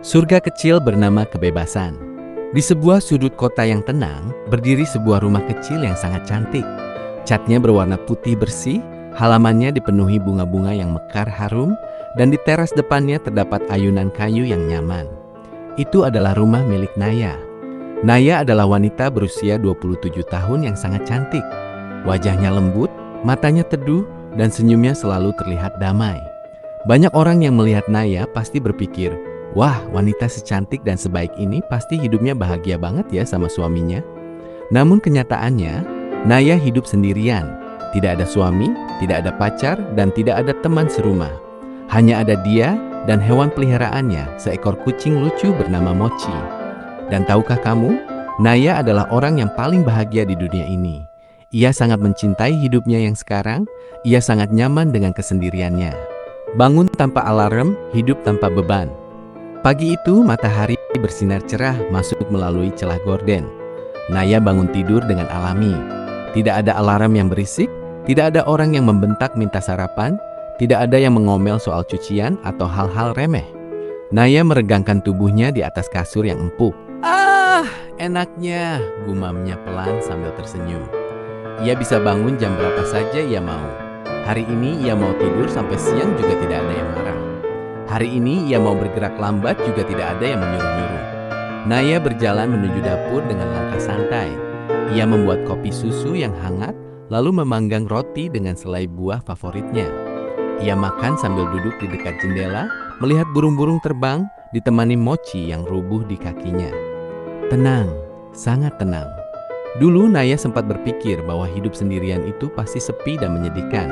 Surga kecil bernama kebebasan. Di sebuah sudut kota yang tenang, berdiri sebuah rumah kecil yang sangat cantik. Catnya berwarna putih bersih, halamannya dipenuhi bunga-bunga yang mekar harum, dan di teras depannya terdapat ayunan kayu yang nyaman. Itu adalah rumah milik Naya. Naya adalah wanita berusia 27 tahun yang sangat cantik. Wajahnya lembut, matanya teduh, dan senyumnya selalu terlihat damai. Banyak orang yang melihat Naya pasti berpikir, wah, wanita secantik dan sebaik ini pasti hidupnya bahagia banget ya sama suaminya. Namun kenyataannya, Naya hidup sendirian. Tidak ada suami, tidak ada pacar, dan tidak ada teman serumah. Hanya ada dia dan hewan peliharaannya, seekor kucing lucu bernama Mochi. Dan tahukah kamu, Naya adalah orang yang paling bahagia di dunia ini. Ia sangat mencintai hidupnya yang sekarang, ia sangat nyaman dengan kesendiriannya. Bangun tanpa alarm, hidup tanpa beban. Pagi itu matahari bersinar cerah masuk melalui celah gorden. Naya bangun tidur dengan alami. Tidak ada alarm yang berisik, tidak ada orang yang membentak minta sarapan, tidak ada yang mengomel soal cucian atau hal-hal remeh. Naya meregangkan tubuhnya di atas kasur yang empuk. Ah, enaknya, gumamnya pelan sambil tersenyum. Ia bisa bangun jam berapa saja ia mau. Hari ini ia mau tidur sampai siang juga tidak ada yang marah. Hari ini ia mau bergerak lambat juga tidak ada yang menyuruh-nyuruh. Naya berjalan menuju dapur dengan langkah santai. Ia membuat kopi susu yang hangat, lalu memanggang roti dengan selai buah favoritnya. Ia makan sambil duduk di dekat jendela, melihat burung-burung terbang, ditemani Mochi yang rubuh di kakinya. Tenang, sangat tenang. Dulu Naya sempat berpikir bahwa hidup sendirian itu pasti sepi dan menyedihkan.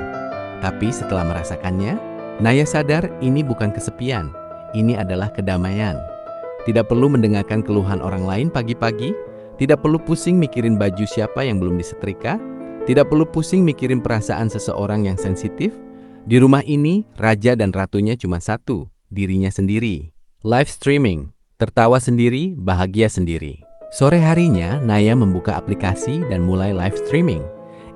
Tapi setelah merasakannya, Naya sadar ini bukan kesepian, ini adalah kedamaian. Tidak perlu mendengarkan keluhan orang lain pagi-pagi, tidak perlu pusing mikirin baju siapa yang belum disetrika, tidak perlu pusing mikirin perasaan seseorang yang sensitif. Di rumah ini, raja dan ratunya cuma satu, dirinya sendiri. Live streaming, tertawa sendiri, bahagia sendiri. Sore harinya, Naya membuka aplikasi dan mulai live streaming.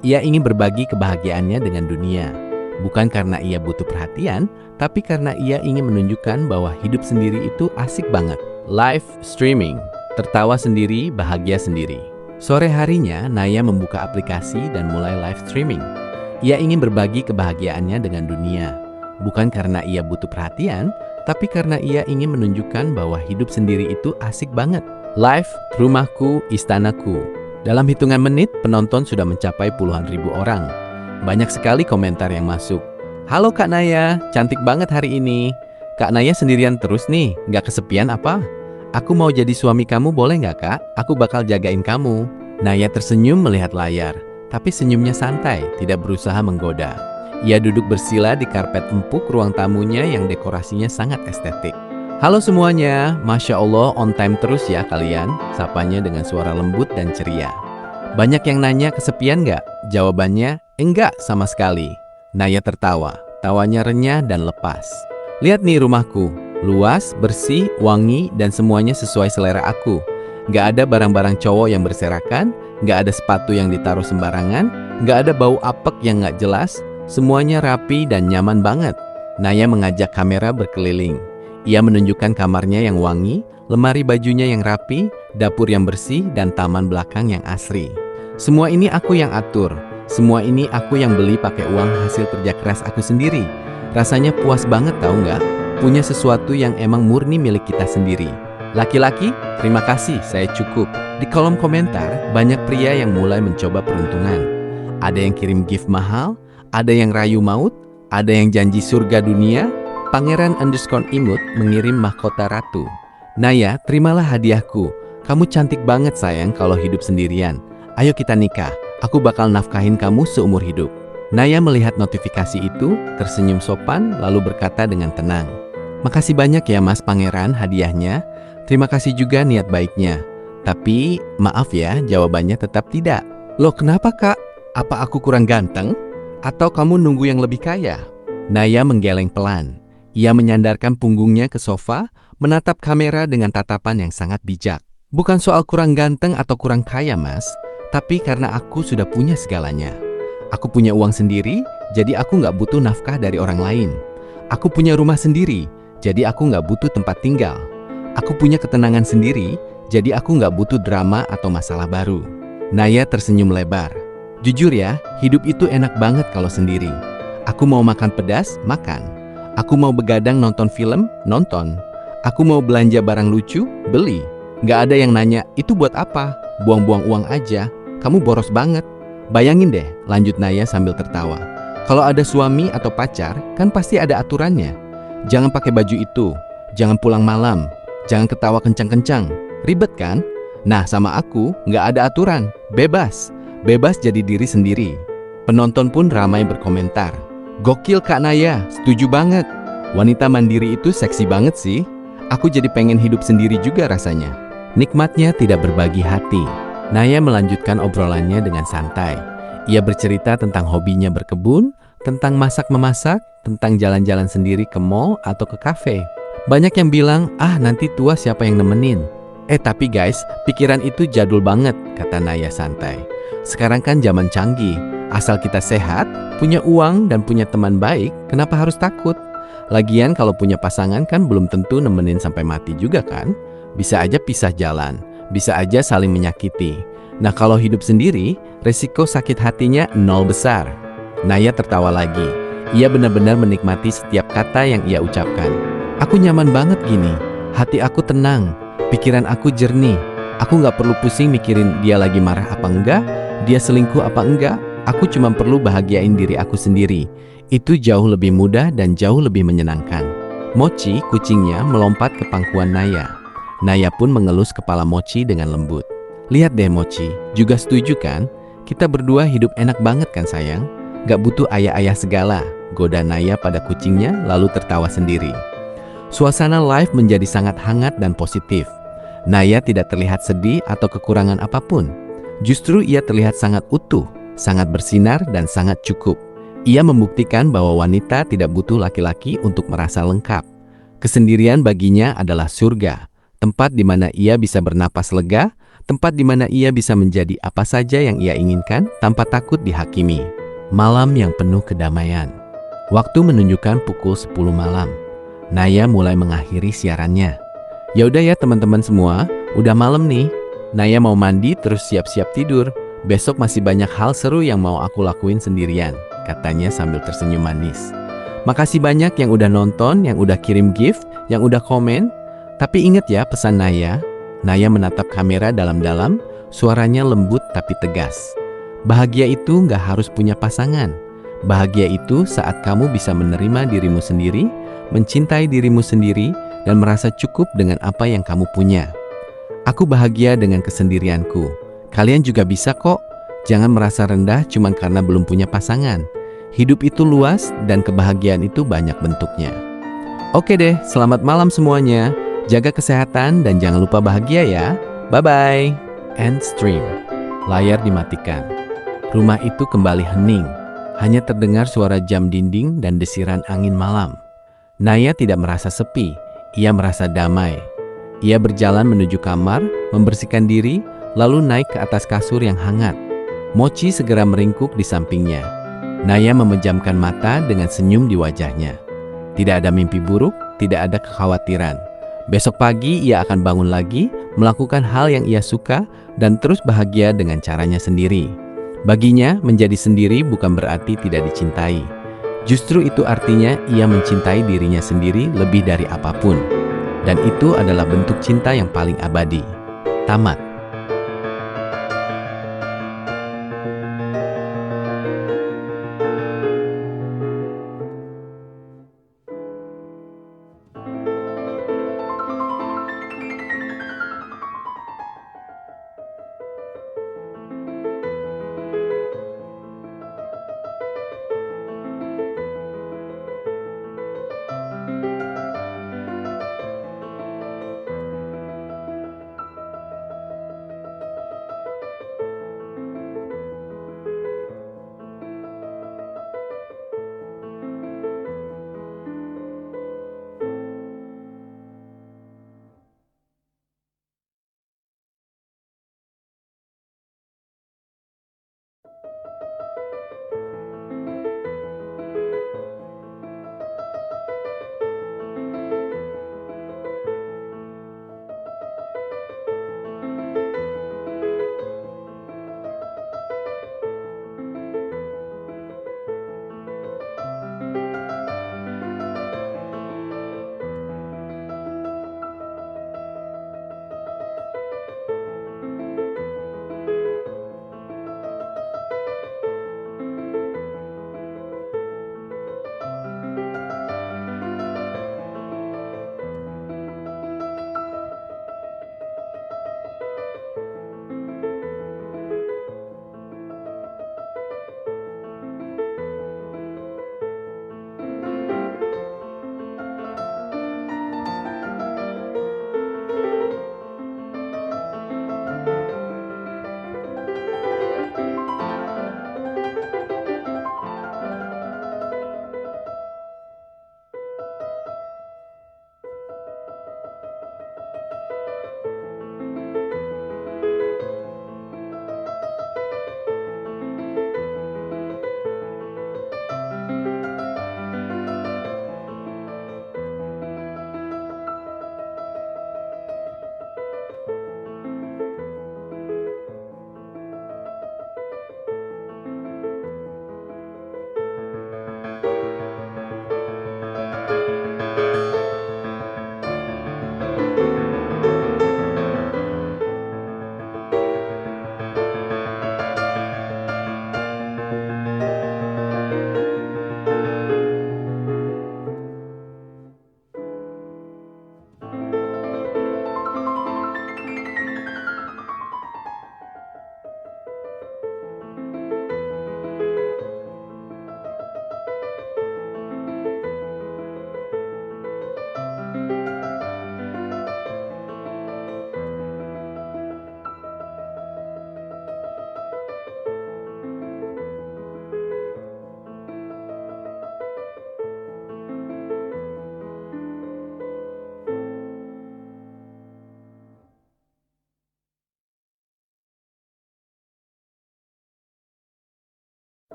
Ia ingin berbagi kebahagiaannya dengan dunia. Bukan karena ia butuh perhatian, tapi karena ia ingin menunjukkan bahwa hidup sendiri itu asik banget. Live streaming, tertawa sendiri, bahagia sendiri. Sore harinya, Naya membuka aplikasi dan mulai live streaming. Ia ingin berbagi kebahagiaannya dengan dunia. Bukan karena ia butuh perhatian, tapi karena ia ingin menunjukkan bahwa hidup sendiri itu asik banget. Live, rumahku, istanaku. Dalam hitungan menit, penonton sudah mencapai puluhan ribu orang. Banyak sekali komentar yang masuk. Halo Kak Naya, cantik banget hari ini. Kak Naya sendirian terus nih, gak kesepian apa? Aku mau jadi suami kamu boleh gak Kak? Aku bakal jagain kamu. Naya tersenyum melihat layar, tapi senyumnya santai, tidak berusaha menggoda. Ia duduk bersila di karpet empuk ruang tamunya yang dekorasinya sangat estetik. Halo semuanya, Masya Allah on time terus ya kalian, sapanya dengan suara lembut dan ceria. Banyak yang nanya kesepian gak? Jawabannya, enggak sama sekali. Naya tertawa, tawanya renyah dan lepas. Lihat nih rumahku, luas, bersih, wangi, dan semuanya sesuai selera aku. Gak ada barang-barang cowok yang berserakan, gak ada sepatu yang ditaruh sembarangan, gak ada bau apek yang gak jelas, semuanya rapi dan nyaman banget. Naya mengajak kamera berkeliling. Ia menunjukkan kamarnya yang wangi, lemari bajunya yang rapi, dapur yang bersih, dan taman belakang yang asri. Semua ini aku yang atur. Semua ini aku yang beli pakai uang hasil kerja keras aku sendiri. Rasanya puas banget tahu nggak? Punya sesuatu yang emang murni milik kita sendiri. Laki-laki, terima kasih, saya cukup. Di kolom komentar, banyak pria yang mulai mencoba peruntungan. Ada yang kirim gift mahal, ada yang rayu maut, ada yang janji surga dunia. Pangeran_imut mengirim mahkota ratu. Naya, terimalah hadiahku. Kamu cantik banget sayang kalau hidup sendirian. Ayo kita nikah, aku bakal nafkahin kamu seumur hidup. Naya melihat notifikasi itu, tersenyum sopan, lalu berkata dengan tenang. Makasih banyak ya mas pangeran hadiahnya. Terima kasih juga niat baiknya. Tapi, maaf ya, jawabannya tetap tidak. Loh kenapa kak? Apa aku kurang ganteng? Atau kamu nunggu yang lebih kaya? Naya menggeleng pelan. Ia menyandarkan punggungnya ke sofa, menatap kamera dengan tatapan yang sangat bijak. Bukan soal kurang ganteng atau kurang kaya mas, tapi karena aku sudah punya segalanya. Aku punya uang sendiri, jadi aku nggak butuh nafkah dari orang lain. Aku punya rumah sendiri, jadi aku nggak butuh tempat tinggal. Aku punya ketenangan sendiri, jadi aku nggak butuh drama atau masalah baru. Naya tersenyum lebar. Jujur ya, hidup itu enak banget kalau sendiri. Aku mau makan pedas, makan. Aku mau begadang nonton film, nonton. Aku mau belanja barang lucu, beli. Nggak ada yang nanya, itu buat apa? Buang-buang uang aja. Kamu boros banget. Bayangin deh, lanjut Naya sambil tertawa. Kalau ada suami atau pacar, kan pasti ada aturannya. Jangan pakai baju itu, jangan pulang malam, jangan ketawa kencang-kencang. Ribet kan? Nah, sama aku nggak ada aturan, bebas. Bebas jadi diri sendiri. Penonton pun ramai berkomentar. Gokil Kak Naya, setuju banget. Wanita mandiri itu seksi banget sih. Aku jadi pengen hidup sendiri juga rasanya. Nikmatnya tidak berbagi hati. Naya melanjutkan obrolannya dengan santai. Ia bercerita tentang hobinya berkebun, tentang masak-memasak, tentang jalan-jalan sendiri ke mall atau ke kafe. Banyak yang bilang, nanti tua siapa yang nemenin? Tapi guys, pikiran itu jadul banget, kata Naya santai. Sekarang kan zaman canggih. Asal kita sehat, punya uang dan punya teman baik, kenapa harus takut? Lagian kalau punya pasangan kan belum tentu nemenin sampai mati juga kan? Bisa aja pisah jalan, bisa aja saling menyakiti. Nah kalau hidup sendiri, resiko sakit hatinya nol besar. Naya tertawa lagi. Ia benar-benar menikmati setiap kata yang ia ucapkan. Aku nyaman banget gini, hati aku tenang, pikiran aku jernih. Aku gak perlu pusing mikirin dia lagi marah apa enggak, dia selingkuh apa enggak. Aku cuma perlu bahagiain diri aku sendiri. Itu jauh lebih mudah dan jauh lebih menyenangkan. Mochi, kucingnya, melompat ke pangkuan Naya. Naya pun mengelus kepala Mochi dengan lembut. Lihat deh Mochi, juga setuju kan? Kita berdua hidup enak banget kan sayang? Gak butuh ayah-ayah segala. Goda Naya pada kucingnya lalu tertawa sendiri. Suasana live menjadi sangat hangat dan positif. Naya tidak terlihat sedih atau kekurangan apapun. Justru ia terlihat sangat utuh, sangat bersinar dan sangat cukup. Ia membuktikan bahwa wanita tidak butuh laki-laki untuk merasa lengkap. Kesendirian baginya adalah surga, tempat di mana ia bisa bernapas lega, tempat di mana ia bisa menjadi apa saja yang ia inginkan tanpa takut dihakimi. Malam yang penuh kedamaian. Waktu menunjukkan pukul 10 malam. Naya mulai mengakhiri siarannya. Ya udah ya teman-teman semua, udah malam nih. Naya mau mandi terus siap-siap tidur. Besok masih banyak hal seru yang mau aku lakuin sendirian, katanya sambil tersenyum manis. Makasih banyak yang udah nonton, yang udah kirim gift, yang udah komen. Tapi inget ya pesan Naya. Naya menatap kamera dalam-dalam, suaranya lembut tapi tegas. Bahagia itu nggak harus punya pasangan. Bahagia itu saat kamu bisa menerima dirimu sendiri, mencintai dirimu sendiri, dan merasa cukup dengan apa yang kamu punya. Aku bahagia dengan kesendirianku. Kalian juga bisa kok. Jangan merasa rendah cuma karena belum punya pasangan. Hidup itu luas dan kebahagiaan itu banyak bentuknya. Oke deh, selamat malam semuanya. Jaga kesehatan dan jangan lupa bahagia ya. Bye-bye. End stream. Layar dimatikan. Rumah itu kembali hening. Hanya terdengar suara jam dinding dan desiran angin malam. Naya tidak merasa sepi. Ia merasa damai. Ia berjalan menuju kamar, membersihkan diri, lalu naik ke atas kasur yang hangat. Mochi segera meringkuk di sampingnya. Naya memejamkan mata dengan senyum di wajahnya. Tidak ada mimpi buruk, tidak ada kekhawatiran. Besok pagi ia akan bangun lagi, melakukan hal yang ia suka, dan terus bahagia dengan caranya sendiri. Baginya, menjadi sendiri bukan berarti tidak dicintai. Justru itu artinya ia mencintai dirinya sendiri lebih dari apapun. Dan itu adalah bentuk cinta yang paling abadi. Tamat.